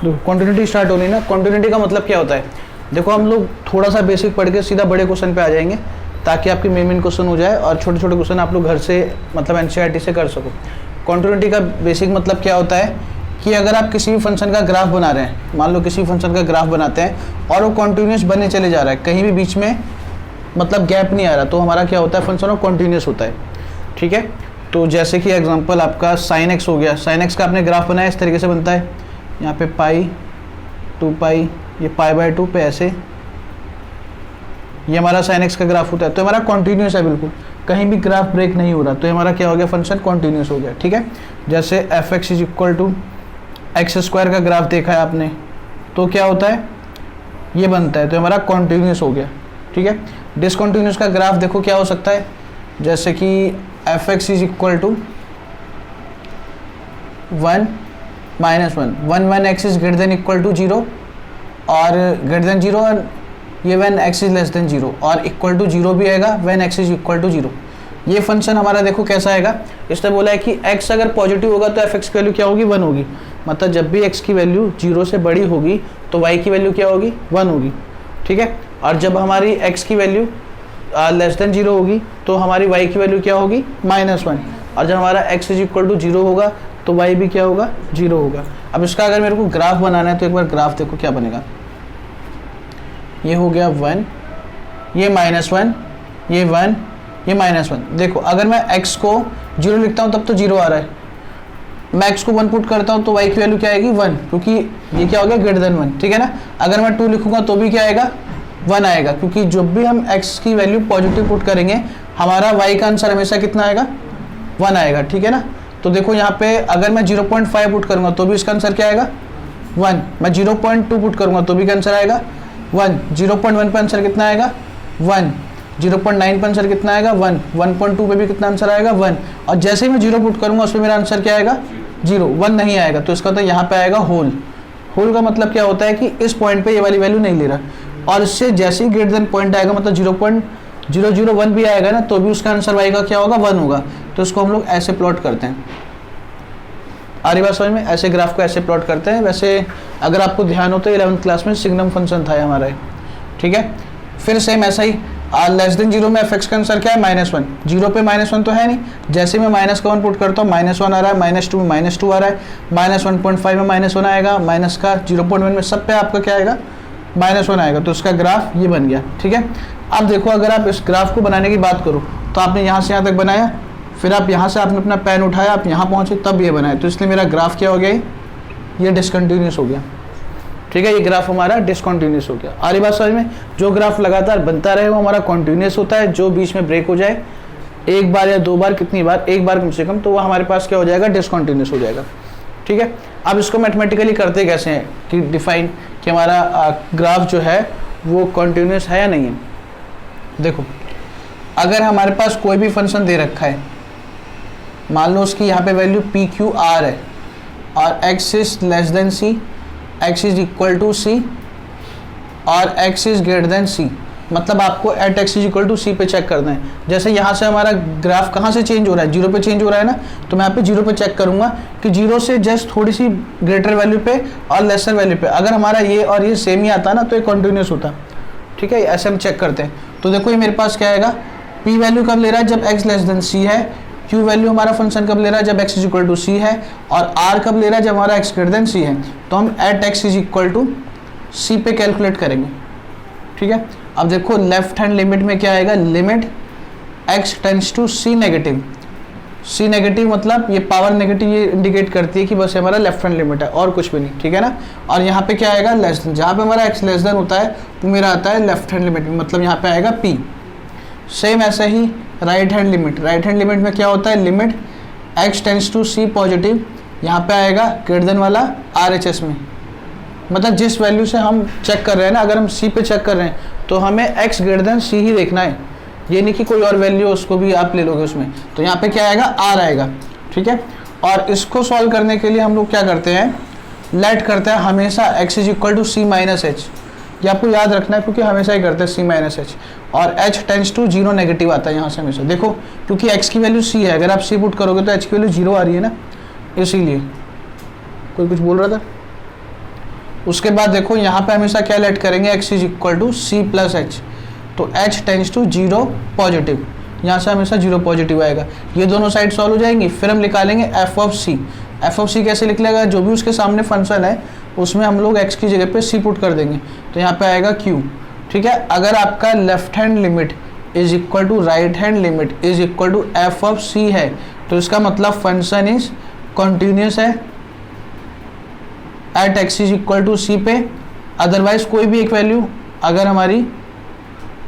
Continuity start होनी ना। Continuity का मतलब क्या होता है, देखो हम लोग थोड़ा सा बेसिक पढ़ के सीधा बड़े क्वेश्चन पे आ जाएंगे ताकि आपकी मेन क्वेश्चन हो जाए और छोटे छोटे क्वेश्चन आप लोग घर से मतलब एनसीईआरटी से कर सको। कंटिन्यूटी का बेसिक मतलब क्या होता है कि अगर आप किसी भी फंक्शन का ग्राफ बना रहे हैं, मान लो किसी फंक्शन का ग्राफ बनाते हैं और वो कॉन्टिन्यूस बने चले जा रहा है, कहीं भी बीच में मतलब गैप नहीं आ रहा, तो हमारा क्या होता है, फंक्शन वो कॉन्टिन्यूस होता है। ठीक है, तो जैसे कि एग्जांपल आपका साइन एक्स हो गया, साइन एक्स का आपने ग्राफ बनाया, इस तरीके से बनता है, यहाँ पे पाई 2 पाई, ये पाई/2 पे ऐसे, ये हमारा साइन एक्स का ग्राफ होता है। तो हमारा कॉन्टिन्यूस है बिल्कुल, कहीं भी ग्राफ ब्रेक नहीं हो रहा, तो हमारा क्या हो गया, फंक्शन कॉन्टिन्यूस हो गया। ठीक है, जैसे F x is equal to X square का ग्राफ देखा है आपने, तो क्या होता है, ये बनता है, तो हमारा कॉन्टिन्यूस हो गया। ठीक है, डिसकॉन्टिन्यूस का ग्राफ देखो क्या हो सकता है, जैसे कि F x is equal to 1 -1, 1 X is greater than equal to 0 और ग्रेटर देन 0, और ये when X is less than 0 और इक्वल टू 0 भी आएगा when X is equal to 0। ये फंक्शन हमारा देखो कैसा आएगा, इसने बोला है कि x अगर पॉजिटिव होगा तो एफ एक्स की वैल्यू क्या होगी, 1 होगी। मतलब जब भी x की वैल्यू 0 से बड़ी होगी तो y की वैल्यू क्या होगी, 1 होगी। ठीक है, और जब हमारी x की वैल्यू लेस देन 0 होगी तो हमारी y की वैल्यू क्या होगी, -1, और जब हमारा x इज इक्वल टू 0 होगा तो y भी क्या होगा, 0 होगा। अब इसका अगर मेरे को ग्राफ बनाना है तो एक बार ग्राफ देखो क्या बनेगा, ये हो गया 1, ये -1, ये 1, ये -1। देखो अगर मैं x को 0 लिखता हूँ तब तो 0 आ रहा है, मैं x को 1 पुट करता हूँ तो y की वैल्यू क्या आएगी, 1, क्योंकि ये क्या हो गया, ग्रेटर देन 1। ठीक है ना, अगर मैं 2 लिखूंगा तो भी क्या आएगा, 1 आएगा, क्योंकि जब भी हम x की वैल्यू पॉजिटिव पुट करेंगे हमारा y का आंसर हमेशा कितना आएगा, 1 आएगा। ठीक है ना, तो देखो यहाँ पे अगर मैं 0.5 पुट करूँगा तो भी इसका आंसर क्या आएगा, 1, मैं 0.2 पुट करूँगा तो भी क्या आंसर आएगा, 1, 0.1 पे आंसर कितना आएगा, 1, 0.9 पे आंसर कितना आएगा, 1, 1.2 पे भी कितना आंसर आएगा, 1, और जैसे ही मैं 0 पुट करूँगा उसमें मेरा आंसर क्या आएगा, 0, 1 नहीं आएगा, तो इसका तो यहाँ पे आएगा होल। होल का मतलब क्या होता है कि इस पॉइंट पे ये वाली वैल्यू नहीं ले रहा, और इससे जैसे ही ग्रेटर देन पॉइंट आएगा मतलब 0.001 भी आएगा ना तो भी उसका आंसर y का क्या होगा, 1 होगा। तो इसको हम लोग ऐसे प्लॉट करते हैं, आ रही बात समझ में, ऐसे ग्राफ को ऐसे प्लॉट करते हैं। वैसे अगर आपको ध्यान हो तो 11th क्लास में सिग्नम फंक्शन था हमारा। ठीक है, फिर सेम ऐसा ही लेस देन 0 में एफ एक्स का आंसर क्या है, -1, 0 पे -1 तो है नहीं, जैसे मैं माइनस का 1 पुट करता हूँ -1 आ रहा है, -2 में -2 आ रहा है, -1.5 में -1 आएगा, माइनस का 0.1 में सब पे आपका क्या आएगा, -1 आएगा, तो उसका ग्राफ ये बन गया। ठीक है, अब देखो अगर आप इस ग्राफ को बनाने की बात करो तो आपने यहाँ से यहाँ तक बनाया, फिर आप यहाँ से आपने अपना पेन उठाया, आप यहाँ पहुँचे तब ये बनाया, तो इसलिए मेरा ग्राफ क्या हो गया, ये डिसकंटिन्यूस हो गया। ठीक है, ये ग्राफ हमारा डिसकंटिन्यूस हो गया। आ रही बात समझ में, जो ग्राफ लगातार बनता रहे वो हमारा कॉन्टिन्यूस होता है, जो बीच में ब्रेक हो जाए एक बार या 2 बार, कितनी बार, एक बार कम से कम, तो वो हमारे पास क्या हो जाएगा, डिसकंटिन्यूस हो जाएगा। ठीक है, अब इसको मैथमेटिकली करते कैसे हैं कि डिफाइन कि हमारा ग्राफ जो है वो कॉन्टिन्यूस है या नहीं है। देखो अगर हमारे पास कोई भी फंक्शन दे रखा है, मान लो उसकी यहाँ पे वैल्यू PQR है और x is less than c, x is equal to c और x is greater than c, मतलब आपको at x is equal to c पे चेक करना है। जैसे यहाँ से हमारा ग्राफ कहाँ से चेंज हो रहा है, 0 पे चेंज हो रहा है ना, तो मैं यहाँ पे 0 पे चेक करूँगा कि 0 से जस्ट थोड़ी सी ग्रेटर वैल्यू पे और लेसर वैल्यू पे, अगर हमारा ये और ये सेम ही आता ना तो ये कॉन्टिन्यूस होता। ठीक है, ऐसे हम चेक करते हैं। तो देखो ये मेरे पास क्या आएगा, p वैल्यू कब ले रहा है, जब x लेस देन c है, q वैल्यू हमारा फंक्शन कब ले रहा है, जब x is equal to c है, और r कब ले रहा है, जब हमारा x ग्रेटर देन c है। तो हम at x is equal to c पे कैलकुलेट करेंगे। ठीक है, अब देखो लेफ्ट हैंड लिमिट में क्या आएगा, limit x tends to c negative, c negative मतलब ये पावर नेगेटिव, ये इंडिकेट करती है कि बस हमारा लेफ्ट हैंड लिमिट है और कुछ भी नहीं। ठीक है ना, और यहाँ पे क्या आएगा, लेस देन, जहाँ पे हमारा x लेस देन होता है वो मेरा आता है लेफ्ट हैंड लिमिट में, मतलब यहाँ पे आएगा p। सेम ऐसे ही right hand limit, right hand limit में क्या होता है, limit x tends to c positive, यहाँ पे आएगा ग्रेटर देन वाला RHS में, मतलब जिस वैल्यू से हम चेक कर रहे हैं ना, अगर हम c पे चेक कर रहे हैं तो हमें x ग्रेटर देन c ही देखना है, ये नहीं कि कोई और वैल्यू उसको भी आप ले लोगे उसमें। तो यहाँ पे क्या आएगा, r आएगा। ठीक है, और इसको सॉल्व करने के लिए हम लोग क्या करते हैं, लेट करते हैं हमेशा x is equal to c minus H, ये आपको याद रखना है क्योंकि हमेशा ही करते हैं c माइनस एच, और h टेंड्स टू 0 नेगेटिव आता है यहाँ से हमेशा। देखो क्योंकि x की वैल्यू c है, अगर आप c पुट करोगे तो h की वैल्यू 0 आ रही है ना, इसीलिए। कोई कुछ बोल रहा था, उसके बाद देखो यहाँ पे हमेशा क्या लेट करेंगे, x is equal to C plus H, तो h टेंस टू 0 पॉजिटिव, यहाँ से हमेशा 0 पॉजिटिव आएगा। ये दोनों साइड सॉल्व हो जाएंगी, फिर हम निकालेंगे F of C. F of C कैसे लिख लेगा, जो भी उसके सामने फंक्शन है उसमें हम लोग x की जगह पे c पुट कर देंगे, तो यहाँ पे आएगा q। ठीक है, अगर आपका left hand limit is equal to right hand limit is equal to F of C है, तो इसका मतलब फंक्शन इज कॉन्टिन्यूस है at x is equal to C पे। अदरवाइज कोई भी एक वैल्यू अगर हमारी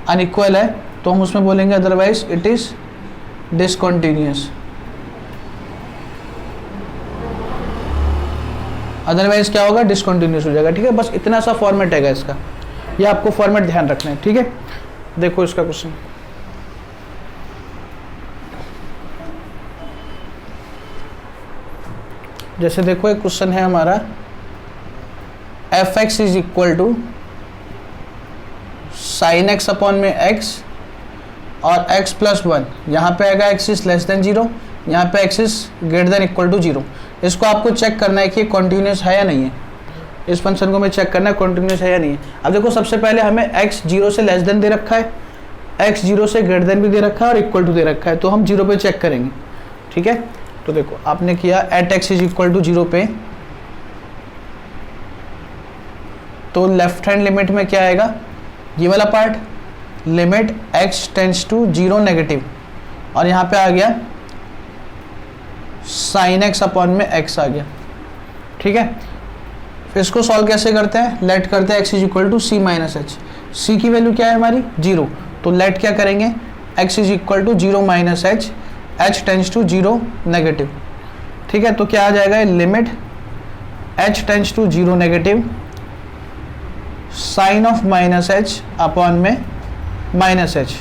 अनइक्वल है तो हम उसमें बोलेंगे otherwise it is discontinuous. Otherwise क्या होगा, डिसकंटिन्यूअस हो जाएगा। ठीक है, बस इतना सा फॉर्मेट है इसका, ये आपको फॉर्मेट ध्यान रखना है। ठीक है, देखो इसका क्वेश्चन, जैसे देखो एक क्वेश्चन है हमारा f x is equal to sine x upon में एक्स और x प्लस 1, यहाँ पे आएगा x इज लेस देन 0, यहाँ पे x is greater than equal to 0। इसको आपको चेक करना है कि कॉन्टिन्यूस है या नहीं है, इस फंक्शन को हमें चेक करना है कॉन्टिन्यूस है या नहीं है। अब देखो सबसे पहले हमें x 0 से लेस देन दे रखा है, x 0 से ग्रेटर देन भी दे रखा है और इक्वल टू दे रखा है, तो हम 0 पे चेक करेंगे। ठीक है, तो देखो आपने किया at x is equal to 0 पे, तो लेफ्ट हैंड लिमिट में क्या आएगा, ये वाला part limit x tends to 0 negative, और यहाँ पे आ गया साइन x अपॉन में x आ गया। ठीक है, फिर इसको सॉल्व कैसे करते हैं, लेट करते हैं x is equal to C minus H. C की वैल्यू क्या है हमारी 0, तो लेट क्या करेंगे x is equal to 0 minus h, h tends to 0 negative. ठीक है, तो क्या आ जाएगा, limit h tends to 0 negative sine of minus h upon में माइनस एच,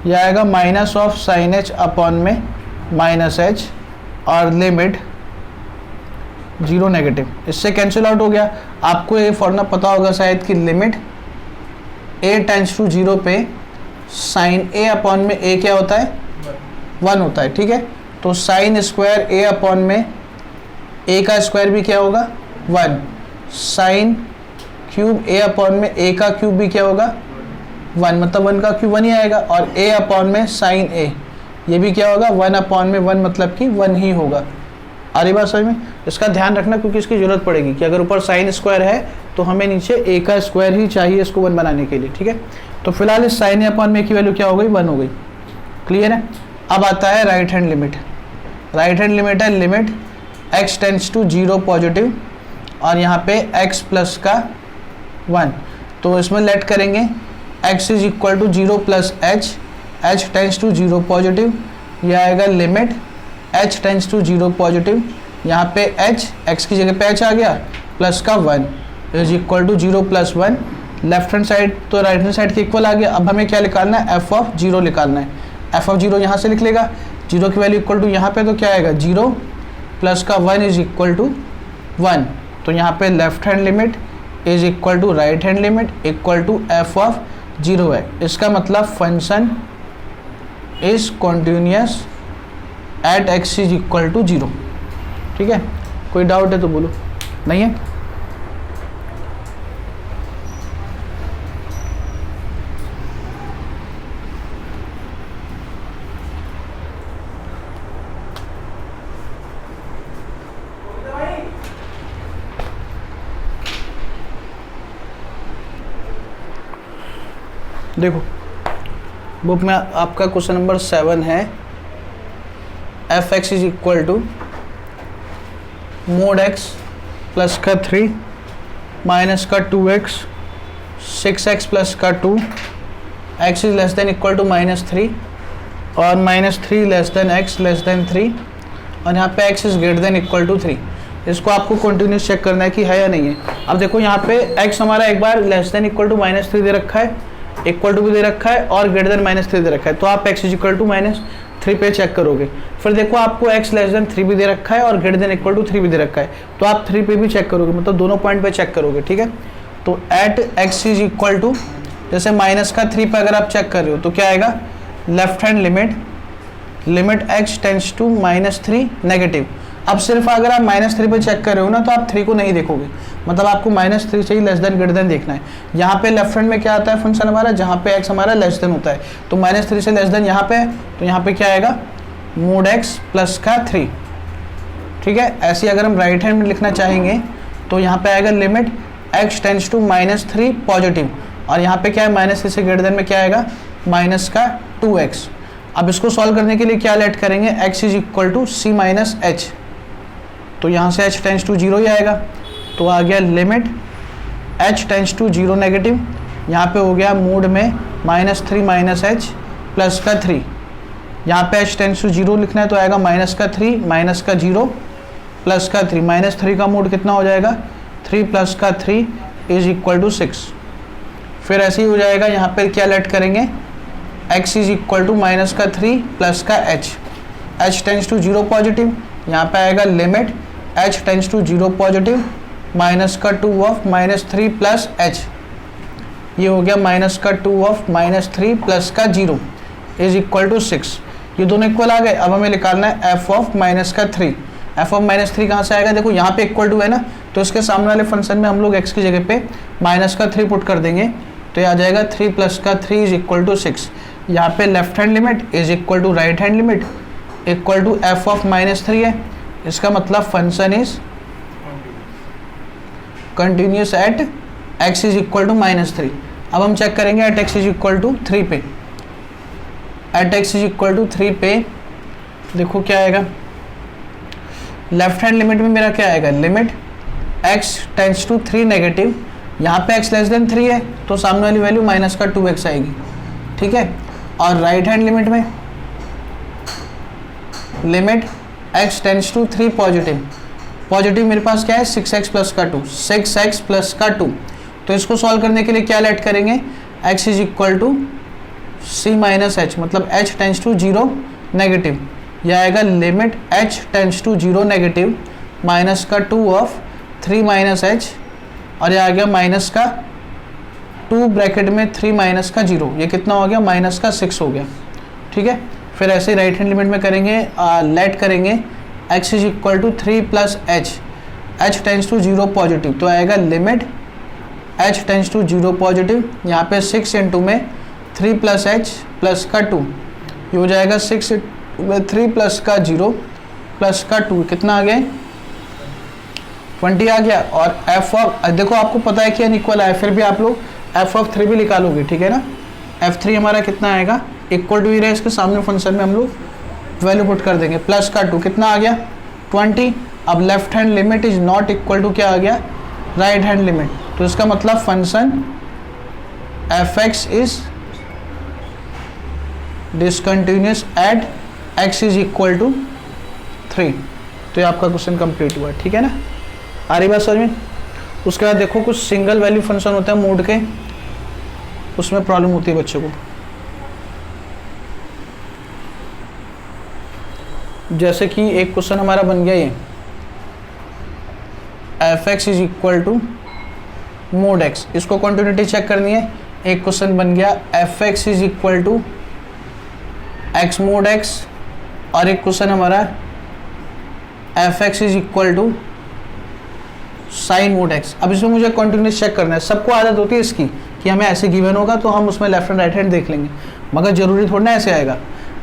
यह आएगा minus of sine h upon में माइनस एच, और लिमिट 0 नेगेटिव, इससे कैंसिल आउट हो गया। आपको ये फॉर्मूला पता होगा शायद कि लिमिट a टेंस टू 0 पे साइन a अपॉन में a क्या होता है 1 होता है। ठीक है, तो साइन स्क्वायर a अपॉन में a का स्क्वायर भी क्या होगा 1, साइन क्यूब a अपॉन में a का क्यूब भी क्या होगा 1, मतलब 1 का क्यूब 1 ही आएगा, और a अपॉन में साइन a ये भी क्या होगा 1 अपॉन में 1, मतलब कि 1 ही होगा। आ रही बात समझ में, इसका ध्यान रखना क्योंकि इसकी जरूरत पड़ेगी कि अगर ऊपर साइन स्क्वायर है तो हमें नीचे a का स्क्वायर ही चाहिए इसको 1 बनाने के लिए। ठीक है, तो फिलहाल इस साइन a अपॉन में की वैल्यू क्या हो गई 1 हो गई। क्लियर है, अब आता है right hand limit. Right hand limit है limit x tends to 0 positive और यहाँ पे x प्लस का 1, तो इसमें लेट करेंगे x is equal to 0 plus H, h tends to 0 positive, यह आएगा limit h tends to 0 positive, यहाँ पे h x की जगह पे h आ गया प्लस का 1 is equal to 0 plus 1, left hand side तो राइट हैंड साइड के इक्वल आ गया। अब हमें क्या निकालना है, f ऑफ 0 निकालना है। f ऑफ 0 यहाँ से लिख लेगा, 0 की वैल्यू इक्वल टू यहाँ पे तो क्या आएगा 0 प्लस का 1 इज इक्वल टू 1, तो यहाँ पे left hand limit is equal to right hand limit equal to f of 0 है। इसका मतलब function is continuous at x is equal to 0। ठीक है, कोई डाउट है तो बोलो, नहीं है? देखो बुक में आपका क्वेश्चन नंबर 7 है, F x is equal to mod x plus का 3 माइनस का 2x 6x प्लस का 2, x is less than equal to -3 और -3 less than x less than 3, और यहाँ पे x is greater than equal to 3। इसको आपको कंटिन्यूस चेक करना है कि है या नहीं है। अब देखो यहाँ पे x हमारा एक बार लेस देन इक्वल टू -3 दे रखा है, इक्वल टू भी दे रखा है और ग्रेटर देन -3 दे रखा है, तो आप x इज इक्वल टू -3 पे चेक करोगे। फिर देखो आपको x लेस देन 3 भी दे रखा है और ग्रेटर देन इक्वल टू 3 भी दे रखा है, तो आप 3 पे भी चेक करोगे, मतलब दोनों पॉइंट पे चेक करोगे। ठीक है, तो at x is equal to जैसे -3 पे अगर आप चेक कर रहे हो तो क्या आएगा, left hand limit x tends to -3 negative. अब सिर्फ अगर आप -3 पे चेक कर रहे हो ना तो आप 3 को नहीं देखोगे, मतलब आपको -3 चाहिए, लेस देन ग्रेटर देन देखना है। यहाँ पे लेफ्ट हैंड में क्या आता है फंक्शन हमारा, जहाँ पे x हमारा लेस देन होता है, तो -3 से लेस देन यहाँ पे है, तो यहाँ पे क्या आएगा mod x प्लस का 3, ठीक है। ऐसे अगर हम राइट हैंड में लिखना चाहेंगे तो यहाँ पे आएगा limit x tends to -3 positive, और यहाँ पे क्या है -3 से ग्रेटर देन में क्या आएगा माइनस का 2x। अब इसको सॉल्व करने के लिए क्या लेट करेंगे, x is equal to c minus h, तो यहाँ से h टेंड्स टू 0 ही आएगा, तो आ गया limit h tends to 0 negative, यहाँ पे हो गया मोड में -3 माइनस h प्लस का 3, यहाँ पे h टेंड्स टू 0 लिखना है तो आएगा माइनस का 3 माइनस का 0 प्लस का 3, -3 का मोड कितना हो जाएगा 3 प्लस का 3 इज इक्वल टू 6। फिर ऐसे ही हो जाएगा, यहाँ पे क्या लेट करेंगे x is equal to minus का 3 प्लस का h टेंड्स टू 0 पॉजिटिव, यहाँ पे आएगा limit h tends to 0 positive minus का 2 ऑफ -3 प्लस h, ये हो गया माइनस का 2 ऑफ -3 प्लस का 0 इज इक्वल टू 6। ये दोनों इक्वल आ गए। अब हमें निकालना है f ऑफ -3। f ऑफ -3 कहाँ से आएगा, देखो यहाँ पे इक्वल टू है ना, तो इसके सामने वाले फंक्शन में हम लोग x की जगह पे -3 पुट कर देंगे, तो ये आ जाएगा 3 प्लस का 3 इज इक्वल टू 6। यहाँ पे left hand limit is equal to right hand limit equal to f of -3 है, इसका मतलब function is continuous at x is equal to -3। अब हम चेक करेंगे at x is equal to 3 पे, at x is equal to 3 पे देखो क्या आएगा, लेफ्ट हैंड लिमिट में मेरा क्या आएगा, limit x tends to 3 negative, यहाँ पे x लेस देन 3 है तो सामने वाली वैल्यू माइनस का 2x आएगी, ठीक है। और राइट हैंड लिमिट में limit x tends to 3 positive, positive मेरे पास क्या है 6x प्लस का 2, 6x प्लस का 2, तो इसको सॉल्व करने के लिए क्या लेट करेंगे, x is equal to c minus h, मतलब h टेंड्स टू 0 नेगेटिव, यह आएगा limit h tends to 0 negative minus का 2 ऑफ 3 माइनस h, और यह आ गया माइनस का 2 ब्रैकेट में 3 माइनस का 0, ये कितना हो गया माइनस का 6 हो गया, ठीक है। फिर ऐसे राइट हैंड लिमिट में करेंगे, लेट करेंगे x is equal to 3 plus h tends to 0 positive, तो आएगा limit h tends to 0 positive, यहाँ पे 6 इंटू में 3 प्लस h प्लस का 2, ये हो जाएगा 6 में 3 प्लस का 0 प्लस का 2, कितना आ गया 20 आ गया। और f ऑफ, देखो आपको पता है कि अनइक्वल है, फिर भी आप लोग f ऑफ 3 भी निकालोगे, ठीक है ना। f3 हमारा कितना आएगा, इक्वल टू ही रहे, इसके सामने फंक्शन में हम लोग वैल्यू पुट कर देंगे, प्लस का 2 कितना आ गया 20। अब left hand limit is not equal to क्या आ गया, राइट हैंड लिमिट, तो इसका मतलब function f(x) is discontinuous at x is equal to 3। तो ये आपका क्वेश्चन कंप्लीट हुआ, ठीक है ना, आ रही बात समझ में। उसके बाद देखो कुछ सिंगल वैल्यू फंक्शन होते हैं मोड के, उसमें प्रॉब्लम होती है बच्चों को, जैसे कि एक क्वेश्चन हमारा बन गया ये f(x) is equal to mod x, इसको कंटिन्यूटी चेक करनी है। एक क्वेश्चन बन गया f(x) is equal to x mod x, और एक क्वेश्चन हमारा f(x) is equal to sine mod x। अब इसमें मुझे कंटिन्यूस चेक करना है, सबको आदत होती है इसकी कि हमें ऐसे गिवन होगा तो हम उसमें लेफ्ट एंड राइट हैंड देख लेंगे, मगर जरूरी थोड़ा ना ऐसे आएगा,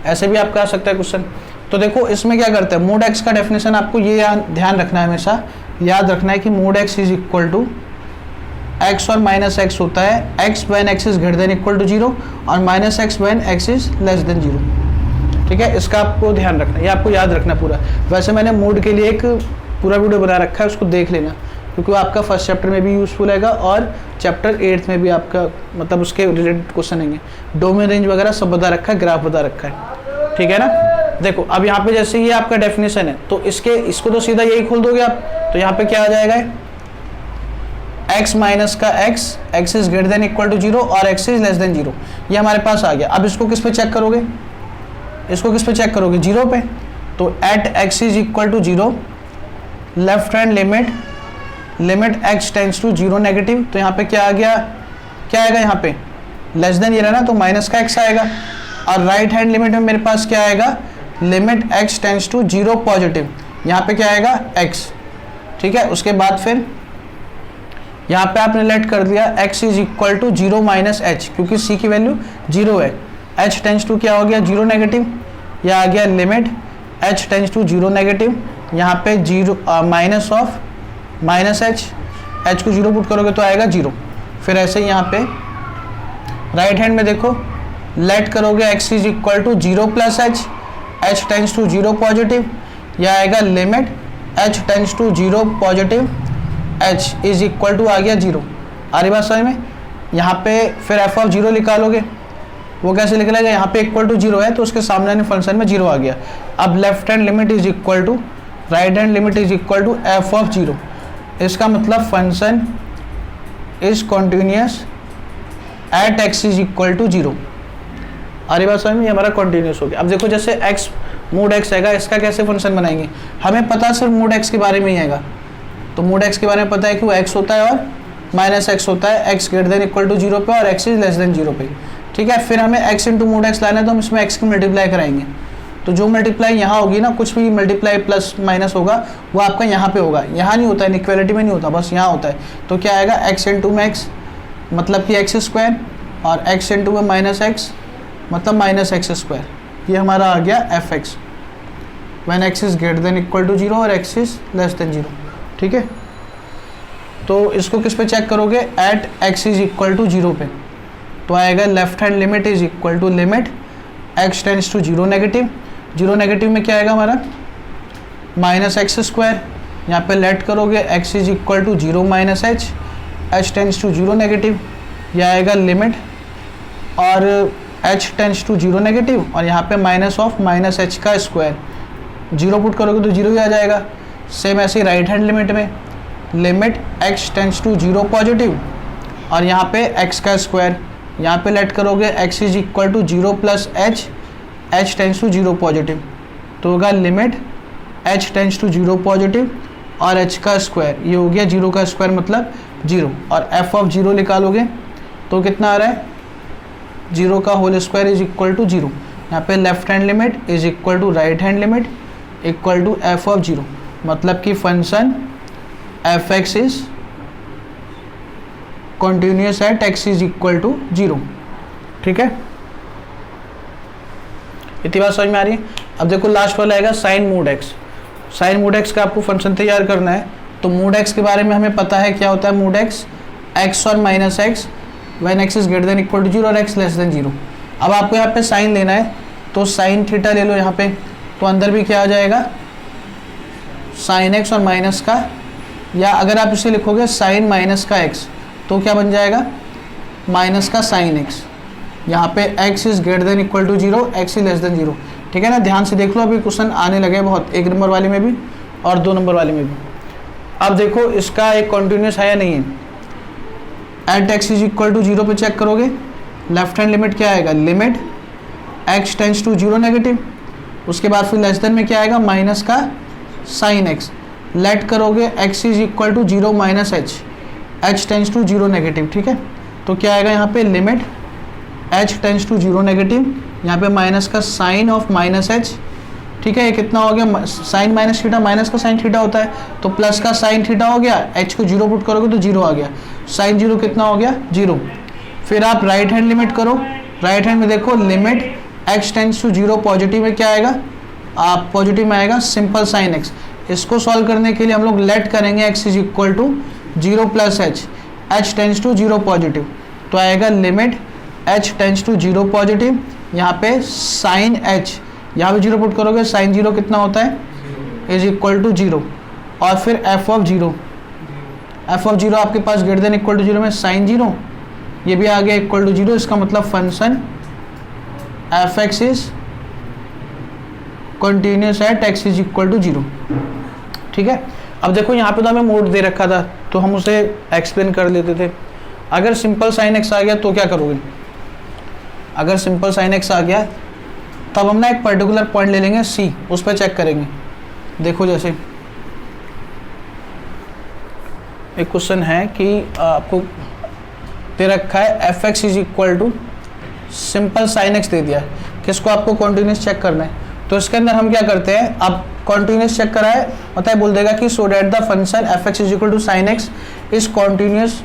ऐसे भी आपका आ सकता है क्वेश्चन। तो देखो इसमें क्या करते हैं, मोड x का डेफिनेशन आपको ये ध्यान रखना है, हमेशा याद रखना है कि mod x is equal to x और माइनस x होता है, x when x is greater than equal to 0 और minus x when x is less than 0, ठीक है। इसका आपको ध्यान रखना है, ये आपको याद रखना पूरा। वैसे मैंने मोड के लिए एक पूरा वीडियो बना रखा है, उसको देख लेना, क्योंकि वो आपका फर्स्ट चैप्टर में भी यूजफुल रहेगा और चैप्टर 8 में भी आपका मतलब उसके रिलेटेड क्वेश्चन आएंगे। डोमेन रेंज वगैरह सब बता रखा है, ग्राफ बता रखा है, ठीक है ना। देखो अब यहाँ पे जैसे ये आपका डेफिनेशन है, तो इसको तो सीधा यही खोल दोगे आप, तो यहाँ पे क्या आ जाएगा, x माइनस का x is greater than equal to 0 और x इज लेस देन 0, ये हमारे पास आ गया। अब इसको किस पे चेक करोगे, इसको किस पे चेक करोगे, 0 पे, तो at x is equal to 0, left hand limit x tends to 0 negative, तो यहाँ पे क्या आ गया, क्या आएगा यहाँ पे लेस देन ये रहना, तो माइनस का x आएगा। और राइट हैंड लिमिट में मेरे पास क्या आएगा, limit x tends to 0 positive, यहाँ पे क्या आएगा x, ठीक है। उसके बाद फिर यहाँ पे आपने लेट कर दिया x is equal to 0 minus h, क्योंकि c की वैल्यू 0 है। h टेंस टू क्या हो गया 0 नेगेटिव, या आ गया limit h tends to 0 negative, यहाँ पे 0 minus of minus h, h को 0 पुट करोगे तो आएगा 0। फिर ऐसे ही यहाँ पे राइट हैंड में देखो लेट करोगे x is equal to 0 plus H, h tends to 0 positive, यह आएगा limit h tends to 0 positive, h is equal to आ गया 0। आ रही बात समझ में। यहाँ पे फिर f ऑफ 0 निकालोगे, वो कैसे निकलेगा, यहाँ पे इक्वल टू 0 है तो उसके सामने वाले फंक्शन में 0 आ गया। अब left hand limit is equal to right hand limit is equal to f of 0, इसका मतलब function is continuous at x is equal to 0। आ रही बात समझ में, ये हमारा कॉन्टिन्यूस हो गया। अब देखो जैसे x मूड x आएगा, इसका कैसे फंक्शन बनाएंगे, हमें पता सिर्फ मूड x के बारे में ही आएगा। तो मूड x के बारे में पता है कि वो x होता है और माइनस एक्स होता है, x greater than equal to 0 पे और x इज लेस देन 0 पे, ठीक है। फिर हमें x इंटू मूड x लाना है तो हम इसमें x की मल्टीप्लाई कराएंगे। तो जो मल्टीप्लाई यहाँ होगी ना, कुछ भी मल्टीप्लाई प्लस माइनस होगा वो आपका यहाँ पे होगा, यहाँ नहीं होता है, इक्वालिटी में नहीं होता, बस यहाँ होता है। तो क्या आएगा x इंटू में x मतलब कि x स्क्वायर, और x इंटू में माइनस एक्स मतलब माइनस एक्स स्क्वायर। ये हमारा आ गया f x when x is greater than equal to 0 और x इज लेस देन 0, ठीक है। तो इसको किस पे चेक करोगे, at x is equal to 0 पे, तो आएगा left hand limit is equal to limit x tends to 0 negative, 0 negative में क्या आएगा हमारा माइनस एक्स स्क्वायर, यहाँ पे लेट करोगे x is equal to 0 minus h, h tends to 0 negative, यह आएगा लिमिट और h टेंस टू 0 नेगेटिव और यहाँ पे माइनस ऑफ माइनस एच का स्क्वायर, 0 पुट करोगे तो 0 ही आ जाएगा। सेम ऐसे ही राइट हैंड लिमिट में limit x tends to 0 positive और यहाँ पे x का स्क्वायर, यहाँ पे लेट करोगे x is equal to 0 plus H, h tends to 0 positive, तो होगा limit h tends to 0 positive और h का स्क्वायर, ये हो गया 0 का स्क्वायर मतलब 0, और f ऑफ 0 निकालोगे तो कितना आ रहा है 0 का whole square is equal to 0। यहाँ पे left hand limit is equal to right hand limit equal to f of 0, मतलब कि function F x is continuous at x is equal to 0, ठीक है। इतनी बात समझ में आ रही है। अब देखो लास्ट वाला आएगा sine mod x। Sine mod x का आपको फंक्शन तैयार करना है, तो मूड x के बारे में हमें पता है क्या होता है मूड x और minus x when x is greater than equal to 0 और x लेस देन 0। अब आपको यहाँ पे साइन लेना है तो साइन थीटा ले लो यहाँ पे, तो अंदर भी क्या आ जाएगा साइन x और माइनस का, या अगर आप इसे लिखोगे साइन माइनस का x तो क्या बन जाएगा माइनस का साइन x। यहाँ पे x is greater than equal to 0, x is less than 0, ठीक है ना। ध्यान से देख लो, अभी क्वेश्चन आने लगे बहुत, 1 नंबर वाले में भी और 2 नंबर वाले में भी। अब देखो इसका एक कॉन्टिन्यूस है या नहीं है, at x is equal to 0 पे चेक करोगे, लेफ्ट हैंड लिमिट क्या आएगा limit x tends to 0 negative, उसके बाद फिर लेस देन में क्या आएगा माइनस का साइन x, लेट करोगे x is equal to 0 minus h, h tends to 0 negative, ठीक है। तो क्या आएगा यहाँ पे limit h tends to 0 negative, यहाँ पे माइनस का साइन ऑफ माइनस h, ठीक है। ये कितना हो गया साइन माइनस थीटा, माइनस का साइन थीटा होता है तो प्लस का साइन थीटा हो गया, h को 0 पुट करोगे तो 0 आ गया, साइन 0 कितना हो गया 0। फिर आप राइट हैंड लिमिट करो, राइट हैंड में देखो limit x tends to 0 positive में क्या आएगा, आप पॉजिटिव में आएगा सिंपल साइन x। इसको सॉल्व करने के लिए हम लोग लेट करेंगे x is equal to 0 plus H, h tends to 0 positive, तो आएगा limit h tends to 0 positive, यहाँ पे साइन h, यहाँ पे 0 पुट करोगे साइन 0 कितना होता है इज इक्वल टू 0, और फिर f ऑफ 0, f ऑफ 0 आपके पास ग्रेटर देन इक्वल टू 0 में साइन 0, ये भी आ गया इक्वल टू 0, इसका मतलब function F x is continuous at x is equal to 0, ठीक है। अब देखो यहाँ पे तो हमें मोड दे रखा था तो हम उसे एक्सप्लेन कर लेते थे। अगर सिंपल साइन x आ गया तो क्या करोगे, अगर सिंपल साइन x आ गया तब हम ना एक पर्टिकुलर पॉइंट ले लेंगे c, उस पर चेक करेंगे। देखो जैसे एक क्वेश्चन है कि आपको दे रखा है F x is equal to simple sine X दे दिया है, किसको आपको कॉन्टिन्यूस चेक करना है। तो इसके अंदर हम क्या करते हैं, अब कॉन्टिन्यूस चेक करा है, मतलब बोल देगा कि so that the function F x is equal to sine X is continuous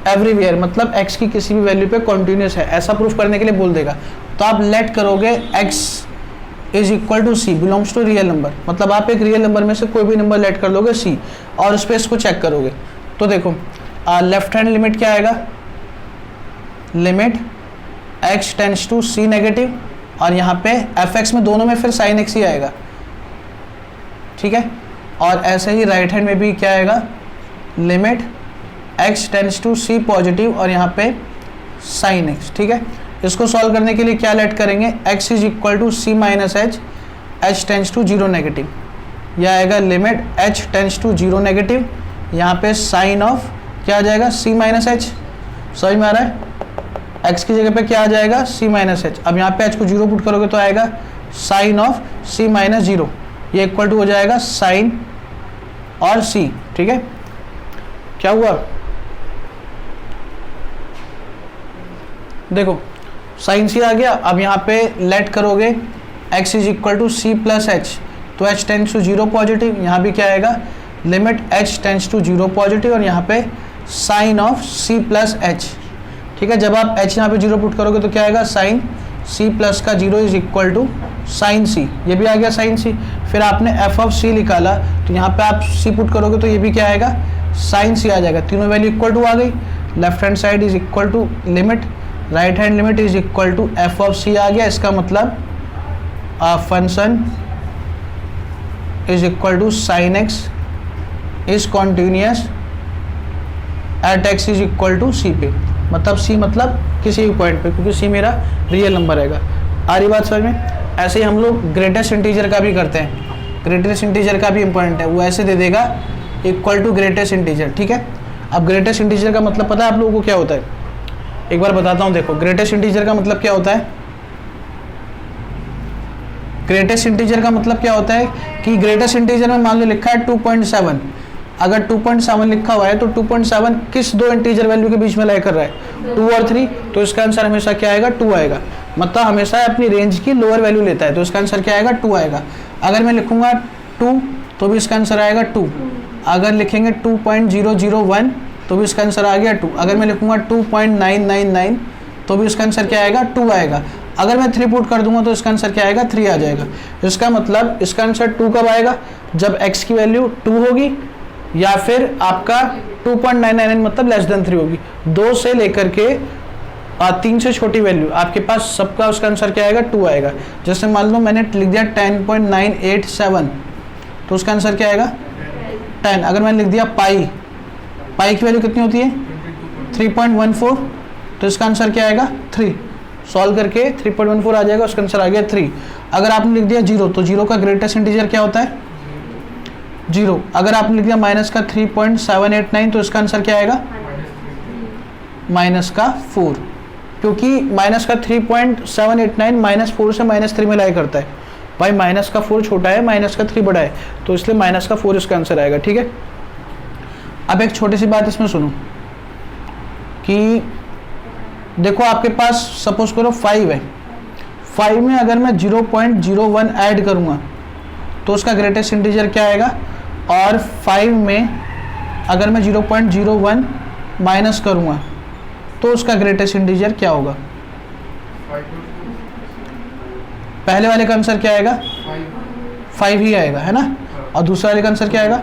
everywhere, मतलब x की किसी भी वैल्यू पे कॉन्टिन्यूस है, ऐसा प्रूफ करने के लिए बोल देगा। तो आप लेट करोगे x is equal to c belongs to real number, मतलब आप एक रियल नंबर में से कोई भी नंबर लेट कर लोगे c और उस पर इसको चेक करोगे। तो देखो लेफ्ट हैंड लिमिट क्या आएगा, limit x tends to c negative, और यहाँ पे fx में दोनों में फिर sin x ही आएगा, ठीक है। और ऐसे ही राइट हैंड में भी क्या आएगा, limit x tends to c positive और यहाँ पे sin x, ठीक है। इसको सॉल्व करने के लिए क्या लेट करेंगे, x is equal to c minus h, h tends to 0 negative, यह आएगा limit h tends to 0 negative, यहाँ पे साइन ऑफ क्या आ जाएगा c माइनस एच, समझ में आ रहा है, x की जगह पे क्या आ जाएगा c माइनस एच। अब यहाँ पे h को 0 पुट करोगे तो आएगा साइन ऑफ c माइनस 0, ये इक्वल टू हो जाएगा साइन और c, ठीक है। क्या हुआ, देखो साइन सी आ गया। अब यहाँ पे लेट करोगे x is equal to C plus H, तो h टेंड्स टू 0 पॉजिटिव, यहाँ भी क्या आएगा limit h tends to 0 positive और यहाँ पे sine of c plus h, ठीक है। जब आप h यहाँ पे 0 पुट करोगे तो क्या आएगा साइन c प्लस का 0 is equal to sine c, ये भी आ गया साइन c। फिर आपने f ऑफ c निकाला तो यहाँ पे आप c पुट करोगे तो ये भी क्या आएगा साइन c आ जाएगा, तीनों वैल्यू इक्वल टू आ गई। Left hand side is equal to limit, right hand limit is equal to F of C आ गया। इसका मतलब function is equal to sine X is continuous at X is equal to C पे, मतलब सी मतलब किसी भी पॉइंट पे, क्योंकि सी मेरा रियल नंबर रहेगा। आ रही बात समझ में। ऐसे ही हम लोग ग्रेटेस्ट इंटीजर का भी करते हैं, ग्रेटेस्ट इंटीजर का भी इंपॉर्टेंट है, वो ऐसे दे देगा इक्वल टू ग्रेटेस्ट इंटीजर, ठीक है। अब ग्रेटेस्ट इंटीजर का मतलब पता है आप लोगों को क्या होता है, एक बार बताता हूं। देखो ग्रेटेस्ट इंटीजर का मतलब क्या होता है, ग्रेटेस्ट इंटीजर का मतलब क्या होता है कि ग्रेटेस्ट इंटीजर में मान लो लिखा है 2.7, अगर 2.7 लिखा हुआ है तो 2.7 किस दो इंटीजर वैल्यू के बीच में लाई कर रहा है, 2 और 3, तो इसका आंसर हमेशा क्या आएगा 2 आएगा, मतलब हमेशा अपनी रेंज की लोअर वैल्यू लेता है, तो इसका आंसर क्या आएगा 2 आएगा। अगर मैं लिखूंगा 2 तो भी इसका आंसर आएगा 2, अगर लिखेंगे 2.001 तो भी इसका आंसर आ गया 2, अगर मैं लिखूंगा 2.999 तो भी इसका आंसर क्या आएगा 2 आएगा। अगर मैं 3 पुट कर दूंगा तो इसका आंसर क्या आएगा 3 आ जाएगा। इसका मतलब इसका आंसर 2 कब आएगा, जब x की वैल्यू 2 होगी या फिर आपका 2.999 मतलब लेस देन 3 होगी। 2 से लेकर के 3 से छोटी वैल्यू आपके पास सबका उसका आंसर क्या आएगा 2 आएगा। जैसे मान लो मैंने लिख दिया 10.987 तो उसका आंसर क्या आएगा 10। अगर मैंने लिख दिया पाई, पाई की वैल्यू कितनी होती है 3.14 तो इसका आंसर क्या आएगा 3। सॉल्व करके 3.14 आ जाएगा, उसका आंसर आ गया 3। अगर आपने लिख दिया 0 तो 0 का ग्रेटेस्ट इंटीजर क्या होता है 0। अगर आपने लिख दिया माइनस का 3.789 तो इसका आंसर क्या आएगा माइनस का 4, क्योंकि माइनस का 3.789 -4 से -3 में लाई करता है। भाई माइनस का 4 छोटा है, माइनस का 3 बड़ा है, तो इसलिए माइनस का 4 इसका आंसर आएगा, ठीक है। अब एक छोटी सी बात इसमें सुनो कि देखो आपके पास सपोज करो 5 है, 5 में अगर मैं 0.01 ऐड करूँगा तो उसका ग्रेटेस्ट इंटीजर क्या आएगा, और 5 में अगर मैं 0.01 माइनस करूँगा तो उसका ग्रेटेस्ट इंटीजर क्या होगा। पहले वाले का आंसर क्या आएगा 5 ही आएगा, है ना, और दूसरे वाले का आंसर क्या आएगा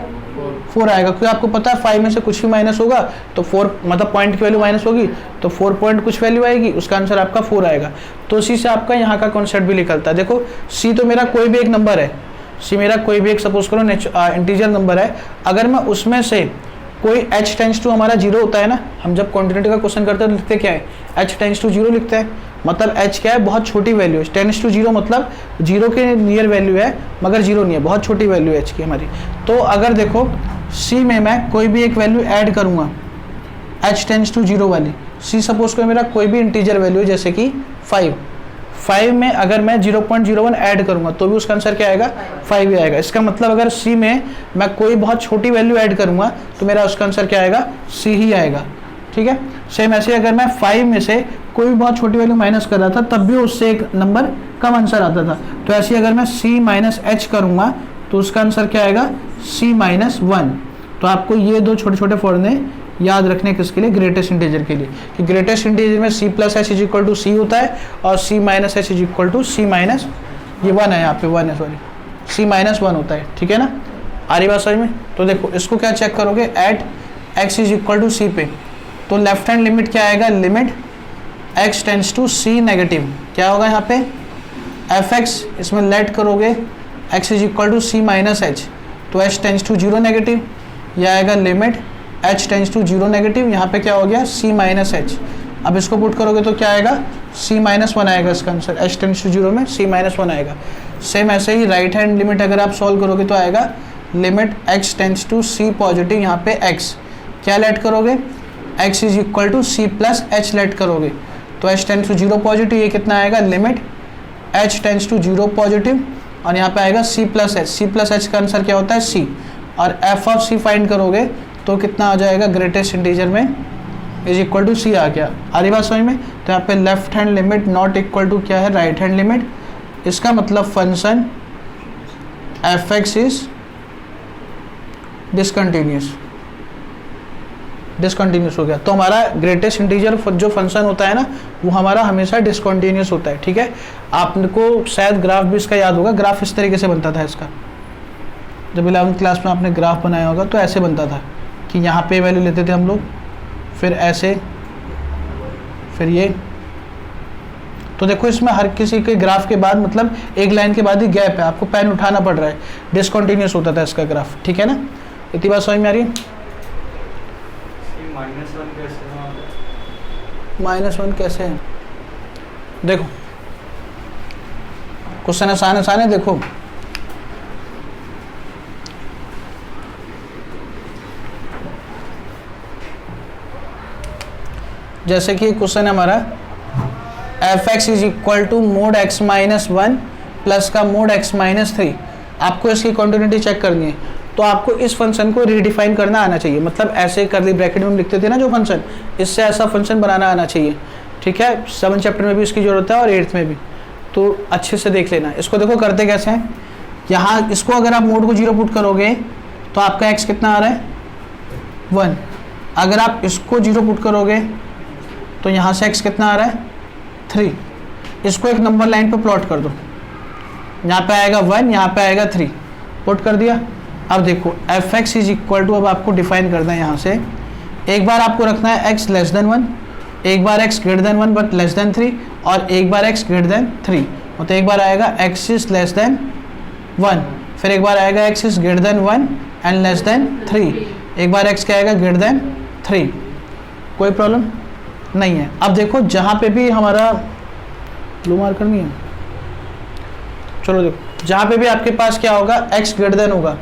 4 आएगा, क्योंकि आपको पता है 5 में से कुछ भी माइनस होगा तो 4 मतलब पॉइंट की वैल्यू माइनस होगी तो 4 पॉइंट कुछ वैल्यू आएगी, उसका आंसर आपका 4 आएगा। तो इसी से आपका यहाँ का कॉन्सेप्ट भी निकलता है। देखो सी तो मेरा कोई भी एक नंबर है, सी मेरा कोई भी एक सपोज करो इंटीजर नंबर है, अगर मैं उसमें से कोई h टेंड्स टू हमारा 0 होता है ना, हम जब कॉन्टिन्यूटी का क्वेश्चन करते हैं तो लिखते क्या है h टेंड्स टू 0 लिखते हैं, मतलब h क्या है बहुत छोटी वैल्यू है, टेंड्स टू 0 मतलब 0 के नियर वैल्यू है मगर 0 नहीं है, बहुत छोटी वैल्यू है h की हमारी। तो अगर देखो c में मैं कोई भी एक वैल्यू ऐड करूँगा h टेंड्स टू 0 वाली, c सपोज करो मेरा कोई भी इंटीजर वैल्यू जैसे कि 5 में अगर मैं 0.01 ऐड करूंगा तो भी उसका आंसर क्या आएगा 5 ही आएगा। इसका मतलब अगर c में मैं कोई बहुत छोटी वैल्यू ऐड करूंगा तो मेरा उसका आंसर क्या आएगा c ही आएगा, ठीक है। सेम ऐसे अगर मैं 5 में से कोई भी बहुत छोटी वैल्यू माइनस कर रहा था तब भी उससे एक नंबर कम आंसर आता था, तो ऐसे अगर मैं c माइनस h करूंगा तो उसका आंसर क्या आएगा c-1। तो आपको ये दो छोटे छोटे फॉर्मूले याद रखने किसके लिए, ग्रेटेस्ट इंटीजर के लिए, कि ग्रेटेस्ट इंटीजर में c plus H is equal to C होता है और c minus H is equal to c minus, ये 1 है यहाँ पे, 1 है सॉरी, c-1 होता है, ठीक है ना। आ रही बात समझ में। तो देखो इसको क्या चेक करोगे, at x is equal to C पे, तो लेफ्ट हैंड लिमिट क्या आएगा, limit x tends to c negative, क्या होगा यहाँ पे fx, इसमें लेट करोगे x is equal to c minus H, तो h टेंड्स टू 0 नेगेटिव, यह आएगा limit h tends to 0 negative, यहाँ पे क्या हो गया c माइनस एच। अब इसको पुट करोगे तो क्या आएगा c-1 आएगा इसका आंसर, h टेंड्स टू 0 में c-1 आएगा। सेम ऐसे ही राइट हैंड लिमिट अगर आप सॉल्व करोगे तो आएगा limit x tends to c positive, यहाँ पे x क्या लेट करोगे, x is equal to c plus h let करोगे, तो h टेंड्स टू 0 पॉजिटिव, ये कितना आएगा limit h tends to 0 positive, और यहाँ पे आएगा c प्लस एच का आंसर क्या होता है c, और f ऑफ c फाइंड करोगे तो कितना आ जाएगा, ग्रेटेस्ट इंटीजर में इज इक्वल टू c आ गया। आ रही बात समझ में। तो यहाँ पे left hand limit not equal to क्या है, राइट हैंड लिमिट, इसका मतलब फंक्शन fx इज डिसकंटिन्यूस हो गया। तो हमारा ग्रेटेस्ट इंटीजर जो फंक्शन होता है ना, वो हमारा हमेशा डिसकंटिन्यूस होता है, ठीक है। आपको शायद ग्राफ भी इसका याद होगा, ग्राफ इस तरीके से बनता था इसका, जब 11वीं क्लास में आपने ग्राफ बनाया होगा तो ऐसे बनता था कि यहाँ पे वैल्यू लेते थे हम लोग, फिर ऐसे, फिर ये। तो देखो इसमें हर किसी के ग्राफ के बाद मतलब एक लाइन के बाद ही गैप है, आपको पेन उठाना पड़ रहा है, डिसकंटिन्यूस होता था इसका ग्राफ, ठीक है ना। इतनी बात समझ में आ रही है। -1 कैसे है, देखो क्वेश्चन आसान है, देखो जैसे कि क्वेश्चन है हमारा fx is equal to mod x minus 1 plus का मोड x माइनस 3, आपको इसकी कॉन्टिन्यूटी चेक करनी है, तो आपको इस फंक्शन को रीडिफाइन करना आना चाहिए, मतलब ऐसे करली ब्रैकेट में हम लिखते थे ना जो फंक्शन, इससे ऐसा फंक्शन बनाना आना चाहिए, ठीक है। 7 चैप्टर में भी इसकी जरूरत है और 8th में भी, तो अच्छे से देख लेना। इसको देखो करते कैसे हैं, यहाँ इसको अगर आप मोड को 0 पुट करोगे तो आपका x कितना आ रहा है 1, अगर आप इसको 0 पुट करोगे तो यहाँ से x कितना आ रहा है 3, इसको एक नंबर लाइन पे प्लॉट कर दो, यहाँ पे आएगा 1, यहाँ पे आएगा 3, पुट कर दिया। अब देखो fx इज इक्वल टू, अब आपको डिफाइन करना है यहाँ से, एक बार आपको रखना है x लेस देन 1, एक बार x greater then 1 but less than 3, और एक बार x ग्रेटर देन 3, मतलब एक बार आएगा x इज लेस देन 1, फिर एक बार आएगा x is greater then 1 and less than 3, एक बार x क्या आएगा ग्रेटर देन 3, कोई प्रॉब्लम नहीं है। अब देखो जहाँ पे भी हमारा ब्लू मार्क करनी है, चलो देखो जहाँ पे भी आपके पास क्या होगा x ग्रेटर देन होगा,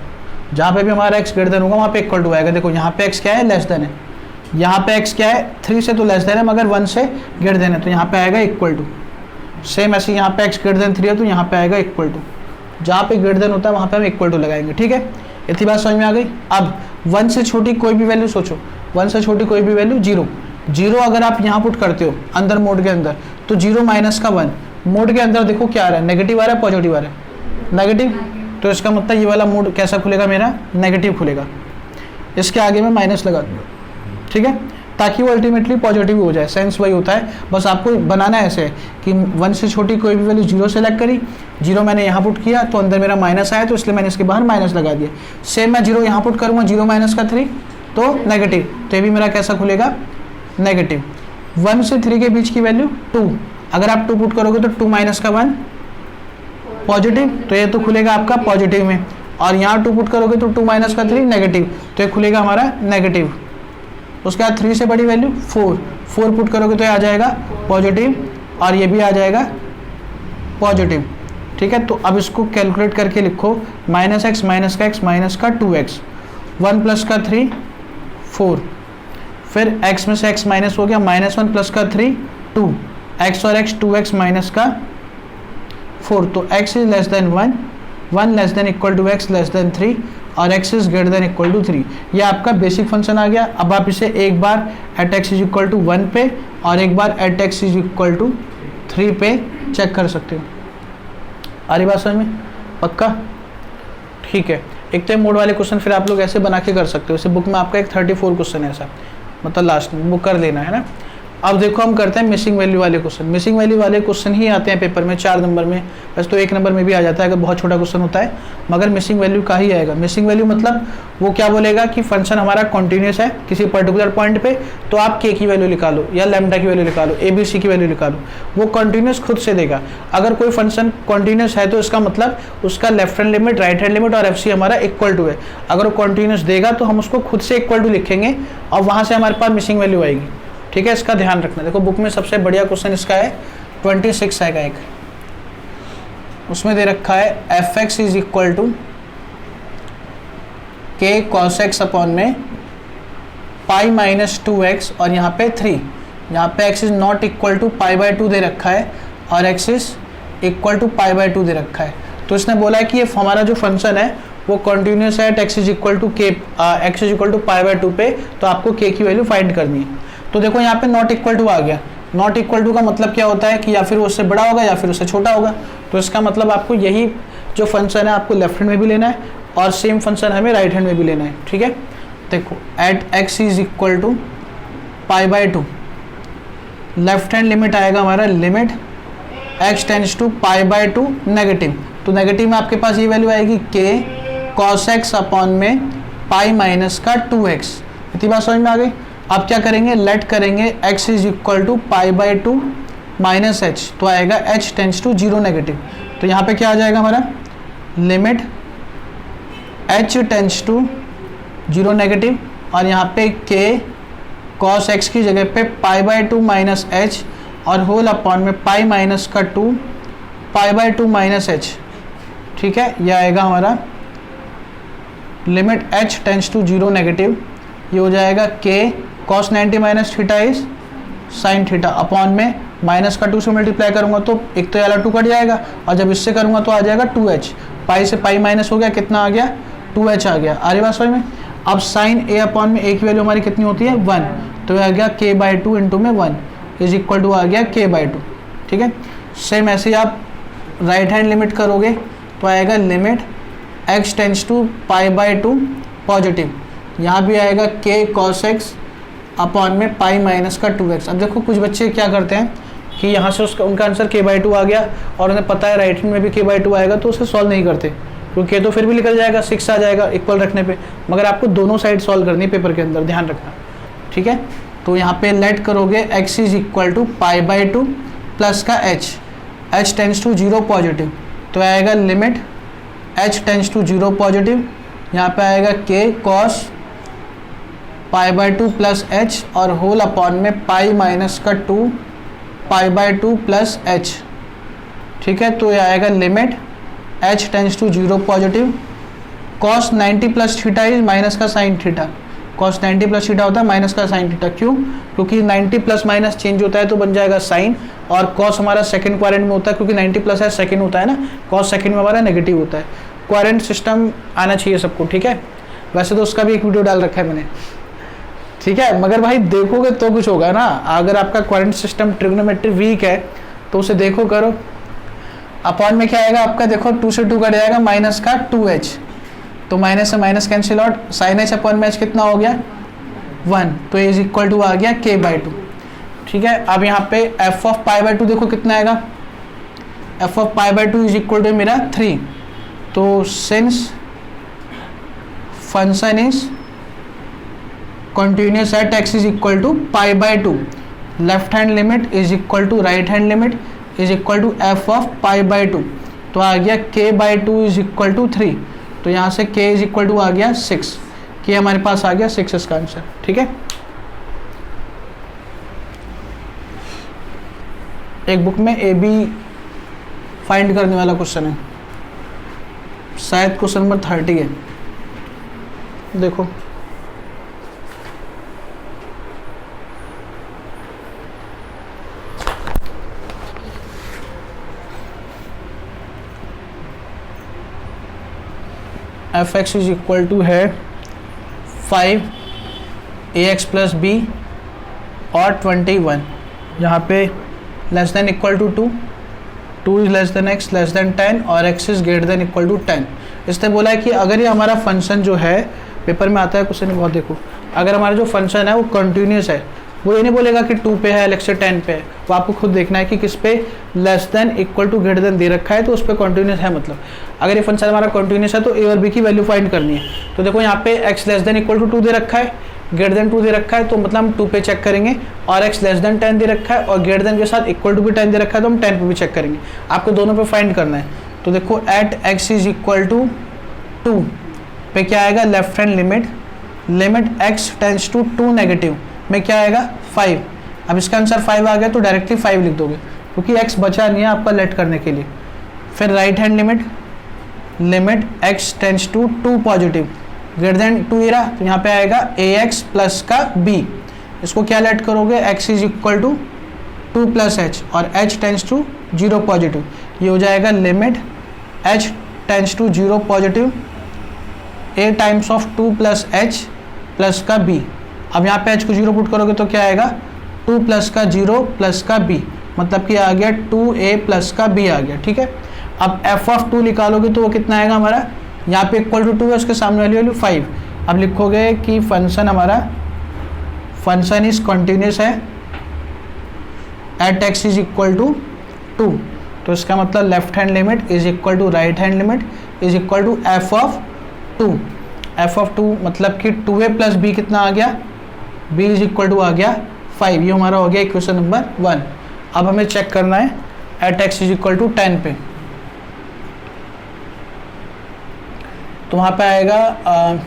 जहाँ पे भी हमारा x ग्रेटर देन होगा वहाँ पे इक्वल टू आएगा। देखो यहाँ पे x क्या है लेस देन है, यहाँ पे x क्या है 3 से तो लेस देन है, मगर 1 से ग्रेटर देन है तो यहाँ पे आएगा इक्वल टू। सेम ऐसे यहाँ पे x ग्रेटर देन 3 है तो यहाँ पे आएगा इक्वल टू, जहाँ पे ग्रेटर देन होता है वहाँ पे हम इक्वल टू लगाएंगे, ठीक है। इतनी बात समझ में आ गई। अब 1 से छोटी कोई भी वैल्यू सोचो, 1 से छोटी कोई भी वैल्यू 0 अगर आप यहाँ पुट करते हो अंदर मोड के अंदर, तो 0 माइनस का 1, मोड के अंदर देखो क्या आ रहा है, नेगेटिव आ रहा है पॉजिटिव आ रहा है, नेगेटिव, तो इसका मतलब ये वाला मोड कैसा खुलेगा मेरा, नेगेटिव खुलेगा, इसके आगे मैं माइनस लगा दूँगा, ठीक है, ताकि वो अल्टीमेटली पॉजिटिव हो जाए, सेंस वही होता है। बस आपको बनाना ऐसे है कि 1 से छोटी कोई भी वैल्यू 0 सेलेक्ट करी, 0 मैंने यहाँ पुट किया तो अंदर मेरा माइनस आया, तो इसलिए मैंने इसके बाहर माइनस लगा दिया। सेम मैं 0 यहाँ पुट करूँगा, 0 माइनस का 3 तो नेगेटिव, तो ये भी मेरा कैसा खुलेगा, नेगेटिव। 1 से 3 के बीच की वैल्यू 2, अगर आप 2 पुट करोगे तो 2 माइनस का 1 पॉजिटिव, तो ये तो खुलेगा आपका पॉजिटिव में, और यहाँ 2 पुट करोगे तो 2 माइनस का 3 नेगेटिव, तो ये खुलेगा हमारा नेगेटिव। उसके बाद 3 से बड़ी वैल्यू 4 पुट करोगे तो ये आ जाएगा पॉजिटिव, और ये भी आ जाएगा पॉजिटिव, ठीक है। तो अब इसको कैलकुलेट करके लिखो, माइनस एक्स माइनस का एक्स माइनस का 2x, 1 प्लस का 3 4, फिर x में से x माइनस हो गया, -1 प्लस का 3 2, x और x 2x माइनस का 4, तो x is less than 1, 1 less than equal to x less than 3, और x is greater than equal to 3। ये आपका बेसिक फंक्शन आ गया। अब आप इसे एक बार at x is equal to 1 पे और एक बार at x is equal to 3 पे चेक कर सकते हो। आ रही बात समझ में, पक्का? ठीक है, एक तो मोड वाले क्वेश्चन फिर आप लोग ऐसे बना के कर सकते हो। जैसे बुक में आपका एक 34 क्वेश्चन है ऐसा, मतलब लास्ट में बुक कर लेना है ना। अब देखो हम करते हैं मिसिंग वैल्यू वाले क्वेश्चन। मिसिंग वैल्यू वाले क्वेश्चन ही आते हैं पेपर में 4 नंबर में, बस तो 1 नंबर में भी आ जाता है अगर बहुत छोटा क्वेश्चन होता है, मगर मिसिंग वैल्यू का ही आएगा। मिसिंग वैल्यू मतलब वो क्या बोलेगा कि फंक्शन हमारा कॉन्टिन्यूस है किसी पर्टिकुलर पॉइंट पे, तो आप के की वैल्यू निकालो या लैम्डा की वैल्यू निकालो, ABC की वैल्यू निकालो, वो कॉन्टिन्यूस खुद से देगा। अगर कोई फंक्शन कॉन्टिन्यूस है तो इसका मतलब उसका left hand limit, right hand limit और FC हमारा इक्वल टू है। अगर वो कॉन्टिन्यूस देगा तो हम उसको खुद से इक्वल टू लिखेंगे और वहाँ से हमारे पास मिसिंग वैल्यू आएगी। ठीक है, इसका ध्यान रखना। देखो बुक में सबसे बढ़िया क्वेश्चन इसका है 26 आएगा एक, उसमें दे रखा है fx is equal to k cos x upon में पाई माइनस 2x और यहाँ पे 3, यहाँ पे x is not equal to pi by 2 दे रखा है और x is equal to pi by 2 दे रखा है। तो इसने बोला है कि ये हमारा जो फंक्शन है वो कॉन्टिन्यूस है x is equal to pi by 2 पे, तो आपको k की वैल्यू फाइंड करनी है। तो देखो यहाँ पे नॉट इक्वल टू आ गया। नॉट इक्वल टू का मतलब क्या होता है कि या फिर वो उससे बड़ा होगा या फिर उससे छोटा होगा। तो इसका मतलब आपको यही जो फंक्शन है आपको लेफ्ट हैंड में भी लेना है और सेम फंक्शन हमें राइट हैंड में भी लेना है। ठीक है, देखो at x is equal to pi by 2, left hand limit आएगा हमारा limit x tends to pi by 2 negative, तो नेगेटिव में आपके पास ये वैल्यू आएगी k cos x अपॉन में पाई माइनस का 2x। इतनी बात समझ में आ गई। अब क्या करेंगे, लेट करेंगे x is equal to pi by 2 minus h, तो आएगा h टेंड्स टू 0 नेगेटिव। तो यहाँ पे क्या आ जाएगा हमारा limit h tends to 0 negative और यहाँ पे k cos x की जगह पे पाई बाय 2 माइनस h और होल अपॉन में पाई माइनस का 2 पाई बाय 2 माइनस h। ठीक है, यह आएगा हमारा limit h tends to 0 negative, ये हो जाएगा k cos 90 minus theta is sine theta upon में माइनस का 2 से मल्टीप्लाई करूंगा तो एक तो वाला 2 कट जाएगा और जब इससे करूंगा तो आ जाएगा 2h, पाई से पाई माइनस हो गया, कितना आ गया 2h आ गया। आ रही बात समझ में। अब साइन a अपॉन में a की वैल्यू हमारी कितनी होती है 1, तो आ गया k बाई 2 इंटू में 1 इज इक्वल टू आ गया k बाई 2। ठीक है, सेम ऐसे ही आप राइट हैंड लिमिट करोगे तो आएगा limit x tends to pi by 2 positive, यहाँ भी आएगा k cos x अपॉन में पाई माइनस का 2x। अब देखो कुछ बच्चे क्या करते हैं कि यहाँ से उनका आंसर k बाई 2 आ गया और उन्हें पता है राइट हैंड में भी k बाई 2 आएगा तो उसे सॉल्व नहीं करते, क्योंकि k तो फिर भी निकल जाएगा 6 आ जाएगा इक्वल रखने पे, मगर आपको दोनों साइड सॉल्व करनी है पेपर के अंदर, ध्यान रखना। ठीक है, तो यहाँ पे लेट करोगे x is equal to pi by 2 plus का h टेंड्स टू 0 पॉजिटिव, तो आएगा limit h tends to 0 positive, यहाँ पे आएगा k cos pi by 2 plus h और होल अपॉन में पाई माइनस का 2 पाई बाई 2 प्लस h। ठीक है, तो ये आएगा limit h tends to 0 positive, cos 90 plus theta is minus का sine theta, cos 90 plus theta होता है माइनस का साइन थीटा। क्यों? क्योंकि 90 प्लस माइनस चेंज होता है तो बन जाएगा साइन, और cos हमारा सेकंड क्वाड्रेंट में होता है क्योंकि 90 प्लस है सेकंड होता है ना, cos सेकंड में हमारा नेगेटिव होता है। क्वाड्रेंट सिस्टम आना चाहिए सबको। ठीक है, वैसे तो उसका भी एक वीडियो डाल रखा है मैंने। ठीक है, मगर भाई देखोगे तो कुछ होगा ना, अगर आपका क्वाड्रेंट सिस्टम ट्रिग्नोमेट्री वीक है तो उसे देखो करो। अपॉन में क्या आएगा आपका, देखो 2 से 2 कट जाएगा माइनस का 2h, तो माइनस से minus cancel out, sine h upon में h कितना हो गया 1, तो इज इक्वल टू आ गया k बाई 2। ठीक है, अब यहाँ पे f ऑफ पाई बाई 2 देखो कितना आएगा, f of pi by 2 is equal to मेरा 3, तो since function is continuous at x is equal to pi by 2, left hand limit is equal to right hand limit is equal to f of pi by 2, तो आ गया k by 2 is equal to 3, तो यहाँ से k is equal to आ गया 6, k हमारे पास आ गया 6 इसका आंसर। ठीक है, एक बुक में ए बी फाइंड करने वाला क्वेश्चन है, शायद क्वेश्चन नंबर 30 है, देखो f x is equal to है 5 ax प्लस बी और 21, यहाँ पे less than equal to 2 is less than x less than 10 और x is greater than equal to 10। इसने बोला है कि अगर ये हमारा फंक्शन जो है, पेपर में आता है क्वेश्चन बहुत, देखो अगर हमारा जो फंक्शन है वो कंटिन्यूस है, वो ये नहीं बोलेगा कि 2 पे है अलग से 10 पे है, वो आपको खुद देखना है कि किस पे less than equal to greater than दे रखा है तो उस पर कंटिन्यूस है। मतलब अगर ये फंक्शन हमारा कंटिन्यूस है तो ए और बी की वैल्यू फाइंड करनी है। तो देखो यहाँ पे x less than equal to 2 दे रखा है, ग्रेटर देन 2 दे रखा है, तो मतलब हम 2 पे चेक करेंगे, और x लेस देन 10 दे रखा है और ग्रेटर देन के साथ इक्वल टू भी 10 दे रखा है तो हम 10 पे भी चेक करेंगे। आपको दोनों पे फाइंड करना है। तो देखो at x is equal to 2 पे क्या आएगा, left hand limit x tends to 2 negative में क्या आएगा 5। अब इसका आंसर 5 आ गया तो डायरेक्टली 5 लिख दोगे क्योंकि x बचा नहीं है आपका लेट करने के लिए। फिर right hand limit x tends to 2 positive greater than 2 इरा, तो यहाँ पे आएगा ax प्लस का b। इसको क्या लेट करोगे, x is equal to 2 plus h और h टेंस टू 0 पॉजिटिव, ये हो जाएगा limit h tends to 0 positive a times of 2 plus h plus का b। अब यहाँ पे h को 0 पुट करोगे तो क्या आएगा 2 प्लस का 0 प्लस का b, मतलब कि आ गया 2a प्लस का b आ गया। ठीक है, अब f ऑफ 2 निकालोगे तो वो कितना आएगा हमारा, यहाँ पे इक्वल टू 2 है, उसके सामने वाली वैल्यू 5। अब लिखोगे कि फंक्शन हमारा फंक्शन इज कंटिन्यूस है at x is equal to 2, तो इसका मतलब left hand limit is equal to right hand limit is equal to f of 2। f of 2 मतलब कि 2a प्लस b कितना आ गया, b इज इक्वल टू आ गया 5। ये हमारा हो गया इक्वेशन नंबर 1। अब हमें चेक करना है at x is equal to 10 पे, तो वहाँ पे आएगा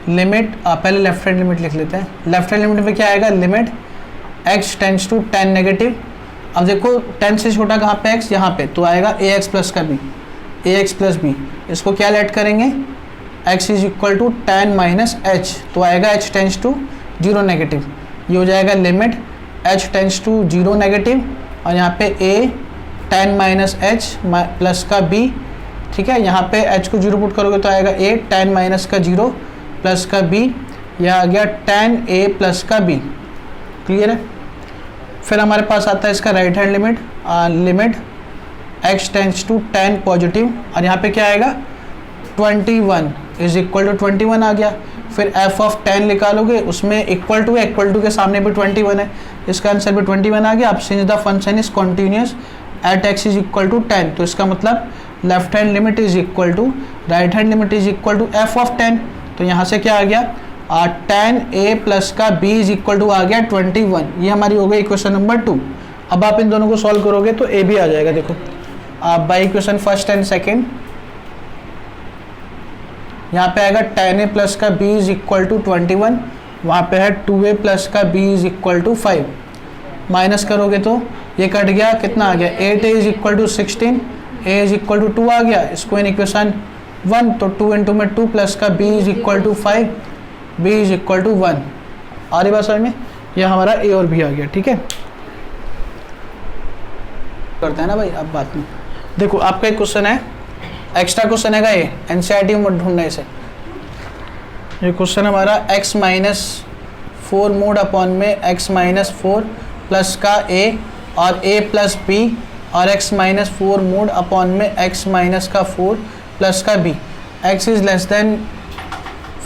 लिमिट, पहले लेफ्ट हैंड लिमिट लिख लेते हैं। लेफ्ट हैंड लिमिट में क्या आएगा, limit x tends to 10 negative. अब देखो 10 से छोटा कहाँ पे x, यहाँ पे, तो आएगा ax प्लस का b, ax प्लस b। इसको क्या लेट करेंगे, x is equal to 10 minus h, तो आएगा h टेंस टू 0 नेगेटिव। ये हो जाएगा limit h tends to 0 negative और यहाँ पे a 10 माइनस h प्लस का b। ठीक है, यहाँ पे h को 0 पुट करोगे तो आएगा a 10 माइनस का 0 प्लस का b, यह आ गया 10a प्लस का b। क्लियर है। फिर हमारे पास आता है इसका right hand limit x tends to 10 positive और यहाँ पे क्या आएगा 21 इज इक्वल टू 21 आ गया। फिर f ऑफ 10 निकालोगे, उसमें इक्वल टू के सामने भी 21 है, इसका आंसर भी 21 आ गया। अब since the function is continuous at x is equal to 10, तो इसका मतलब left hand limit is equal to right hand limit is equal to f of 10। तो यहाँ से क्या आ गया 10a प्लस का b इज इक्वल टू आ गया 21। ये हमारी हो गई इक्वेशन नंबर 2। अब आप इन दोनों को सॉल्व करोगे तो a भी आ जाएगा। देखो आप by equation first and second, यहाँ पे आएगा 10a प्लस का b इज इक्वल टू 21, वहाँ पे है 2a प्लस का b is equal to 5। Minus करोगे तो ये कट गया, कितना आ गया 8a is equal to 16, a is equal to 2 आ गया, इसको इन इक्वेशन 1, तो 2 इंटू में 2 प्लस का b is equal to 5, b is equal to 1। आ रही बात समझ में, यह हमारा a और b आ गया। ठीक है, करते हैं ना भाई। अब बात में देखो आपका एक क्वेश्चन है, एक्स्ट्रा क्वेश्चन है ये, एनसीईआरटी में ढूंढना इसे। ये क्वेश्चन हमारा x माइनस 4 मोड अपॉन में x माइनस 4 प्लस का a और a प्लस b और x माइनस 4 मोड अपॉन में x माइनस का 4 प्लस का b, x is less than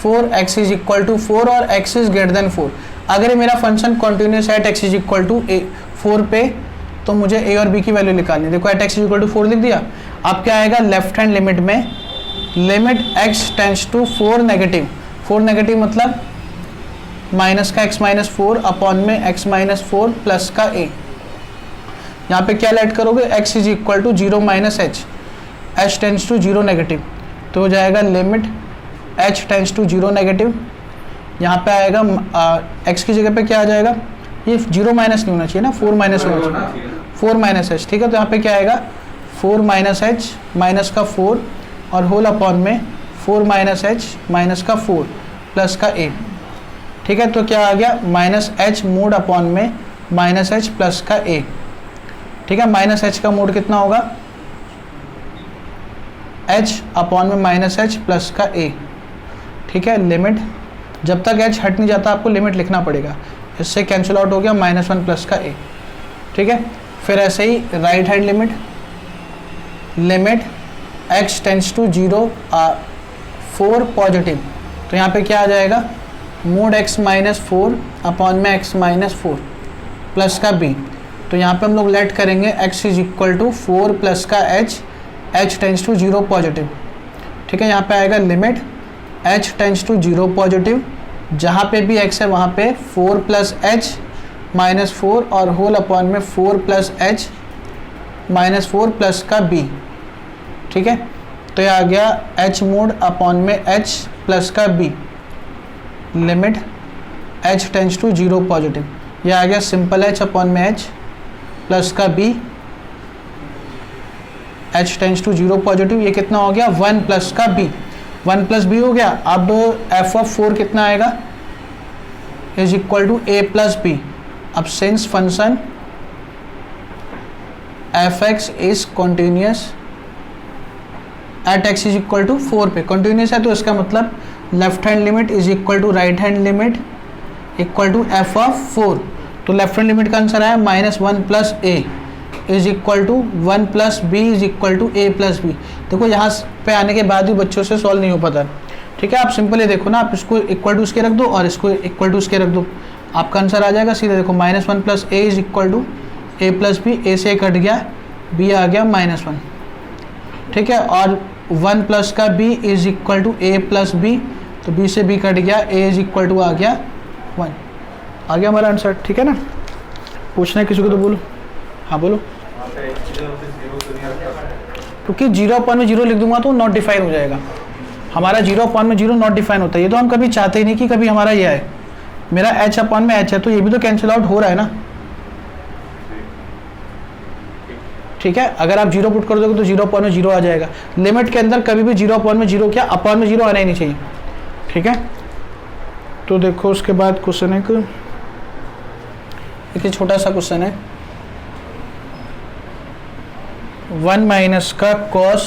4, x is equal to 4 और x इज ग्रेटर देन 4। अगर ये मेरा फंक्शन कॉन्टिन्यूस है at x is equal to 4 पे, तो मुझे a और b की वैल्यू निकालनी है। देखो at x is equal to 4 लिख दिया। अब क्या आएगा लेफ्ट हैंड लिमिट में, limit x tends to 4 negative, 4 negative मतलब माइनस का x माइनस 4 अपॉन में x माइनस 4 प्लस का a। यहाँ पे क्या लेट करोगे, x is equal to 0 minus h tends to 0 negative, तो हो जाएगा limit h tends to 0 negative. यहाँ पे आएगा x की जगह पे क्या आ जाएगा, ये 0 माइनस नहीं होना चाहिए ना, 4 माइनस होना चाहिए, 4 माइनस h। ठीक है, तो यहाँ पे क्या आएगा 4 माइनस h माइनस का 4 और होल अपॉन में 4 माइनस h माइनस का 4 प्लस का a। ठीक है, तो क्या आ गया माइनस h मोड अपॉन में माइनस h प्लस का a। ठीक है, माइनस h का मोड कितना होगा, h अपॉन में माइनस h प्लस का a। ठीक है, लिमिट जब तक h हट नहीं जाता आपको लिमिट लिखना पड़ेगा, इससे कैंसिल आउट हो गया -1 प्लस का a। ठीक है, फिर ऐसे ही right hand limit x tends to 0 4 positive, तो यहाँ पे क्या आ जाएगा मोड x माइनस 4 अपॉन में x माइनस 4 प्लस का b। तो यहाँ पे हम लोग लेट करेंगे x is equal to 4 plus का h टेंड्स टू 0 पॉजिटिव। ठीक है, यहाँ पे आएगा limit h tends to 0 positive, जहाँ पे भी x है वहाँ पे 4 प्लस h माइनस 4 और होल अपॉन में 4 प्लस h माइनस 4 प्लस का b। ठीक है, तो ये आ गया h मोड अपॉन में h प्लस का b, limit h tends to 0 positive. ये आ गया सिंपल h अपॉन में h प्लस का b, h tends to 0 positive. ये कितना हो गया 1 प्लस का b, 1 प्लस b हो गया। अब f ऑफ 4 कितना आएगा is equal to a plus b। अब since function f(x) is continuous at x is equal to 4 पे कॉन्टिन्यूस है, तो इसका मतलब left hand limit is equal to right hand limit equal to f of 4। तो left hand limit का answer आया -1 plus a is equal to 1 plus b is equal to a plus b। देखो यहाँ पे आने के बाद भी बच्चों से सॉल्व नहीं हो पाता। ठीक है, आप सिंपल ये देखो ना, आप इसको इक्वल टू इसके रख दो और इसको इक्वल टू इसके रख दो, आपका आंसर आ जाएगा सीधे। देखो -1 plus a is equal to a plus b, a से कट गया b आ गया -1। ठीक है, और 1 प्लस का b is equal to a plus b, तो b से b कट गया, a इज इक्वल टू आ गया 1। आ गया हमारा आंसर। ठीक है ना, पूछना है किसी को तो बोलो। हाँ बोलो। क्योंकि 0/0 लिख दूंगा तो नॉट डिफाइन हो जाएगा। हमारा 0/0 नॉट डिफाइन होता है, ये तो हम कभी चाहते ही नहीं कि कभी हमारा ये है। मेरा h अपॉन में h है, तो ये भी तो कैंसिल आउट हो रहा है ना। ठीक है, अगर आप 0 पुट कर दोगे तो 0/0 आ जाएगा। लिमिट के अंदर कभी भी 0/0 क्या अपॉन में 0 आना ही नहीं चाहिए। ठीक है, तो देखो उसके बाद क्वेश्चन एक छोटा सा क्वेश्चन है, 1 माइनस का cos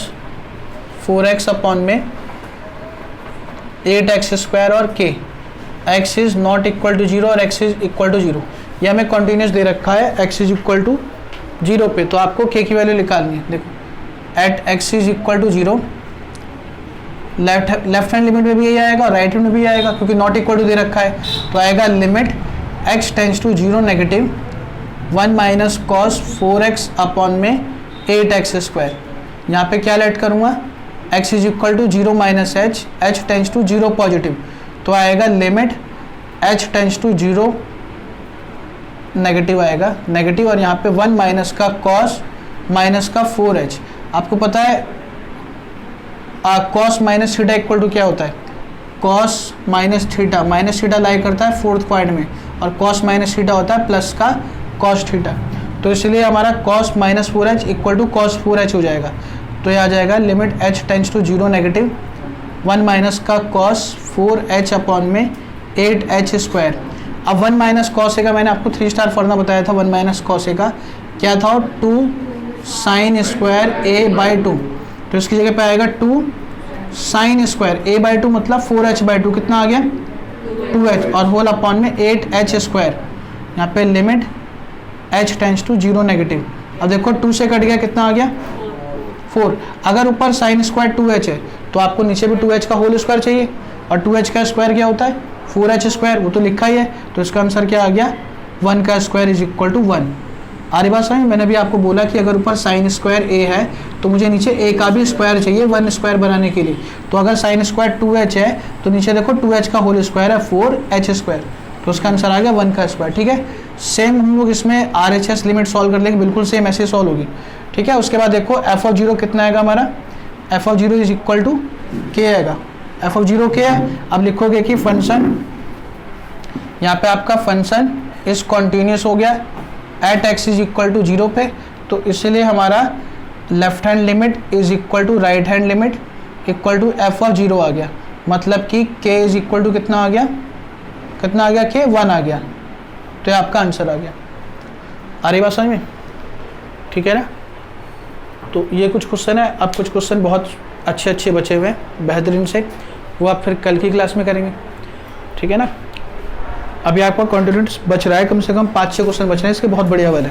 4x अपॉन में 8x स्क्वायर और k, x is not equal to 0 और x इज इक्वल टू 0। यह हमें कॉन्टिन्यूस दे रखा है x इज इक्वल टू 0 पे, तो आपको k की वैल्यू निकालनी है। देखो at x is equal to 0, left hand limit में भी यही आएगा और राइट हैंड में भी आएगा, क्योंकि नॉट इक्वल टू दे रखा है। तो आएगा limit x tends to 0 negative 1 minus cos 4x upon में 8x स्क्वायर। यहाँ पे क्या लेट करूँगा x is equal to 0 minus h tends to 0 positive, तो आएगा limit h tends to 0 negative आएगा नेगेटिव, और यहाँ पे 1 माइनस का कॉस माइनस का 4h। आपको पता है cos minus theta equal to क्या होता है, कॉस माइनस थीटा लाई करता है 4th पॉइंट में, और कॉस माइनस थीटा होता है प्लस का कॉस थीटा। तो इसलिए हमारा cos minus 4h equal to cos 4h हो जाएगा। तो ये आ जाएगा limit h tends to 0 negative 1 minus का कॉस 4h अपॉन में 8h स्क्वायर। अब 1 माइनस कॉस ए का मैंने आपको 3 स्टार फॉर्मूला बताया था। 1 माइनस कॉस ए का क्या था, 2 साइन स्क्वायर a बाई 2, तो इसकी जगह पे आएगा 2 साइन स्क्वायर a बाई 2 मतलब 4h बाई 2, कितना आ गया 2h, और होल अपॉन में 8h स्क्वायर। यहाँ पे limit h tends to 0 negative. अब देखो 2 से कट गया, कितना आ गया 4। अगर ऊपर साइन स्क्वायर 2h है तो आपको नीचे भी 2h का होल स्क्वायर चाहिए, और 2h का स्क्वायर क्या होता है 4h स्क्वायर, वो तो लिखा ही है। तो इसका आंसर क्या आ गया 1 का स्क्वायर इज इक्वल टू 1। आ रही बात समझ? मैंने भी आपको बोला कि अगर ऊपर साइन स्क्वायर a है तो मुझे नीचे a का भी स्क्वायर चाहिए 1 स्क्वायर बनाने के लिए। तो अगर साइन स्क्वायर 2h है तो नीचे देखो 2h का होल स्क्वायर है 4h स्क्वायर, तो उसका आंसर आ गया 1 का स्क्वायर। ठीक है, सेम हम लोग इसमें RHS लिमिट सॉल्व कर लेंगे, बिल्कुल सेम ऐसे सॉल्व होगी। ठीक है, उसके बाद देखो f ऑफ 0 कितना आएगा हमारा, f of 0 is equal to k आएगा। f ऑफ 0 k है। अब लिखोगे कि फंक्शन, यहाँ पे आपका फंक्शन इज कॉन्टिन्यूस हो गया at x is equal to 0 पे, तो इसलिए हमारा left hand limit is equal to right hand limit equal to f of 0 आ गया। मतलब कि k इज इक्वल टू कितना आ गया, कितना आ गया k 1 आ गया। तो ये आपका आंसर आ गया। आ रही बात समझ में? ठीक है ना। तो ये कुछ क्वेश्चन है। अब कुछ क्वेश्चन बहुत अच्छे बचे हुए हैं बेहतरीन से, वो आप फिर कल की क्लास में करेंगे। ठीक है ना। अभी आपका कॉन्टिन्यूस बच रहा है, कम से कम 5-6 क्वेश्चन बच रहे हैं इसके, बहुत बढ़िया वाले।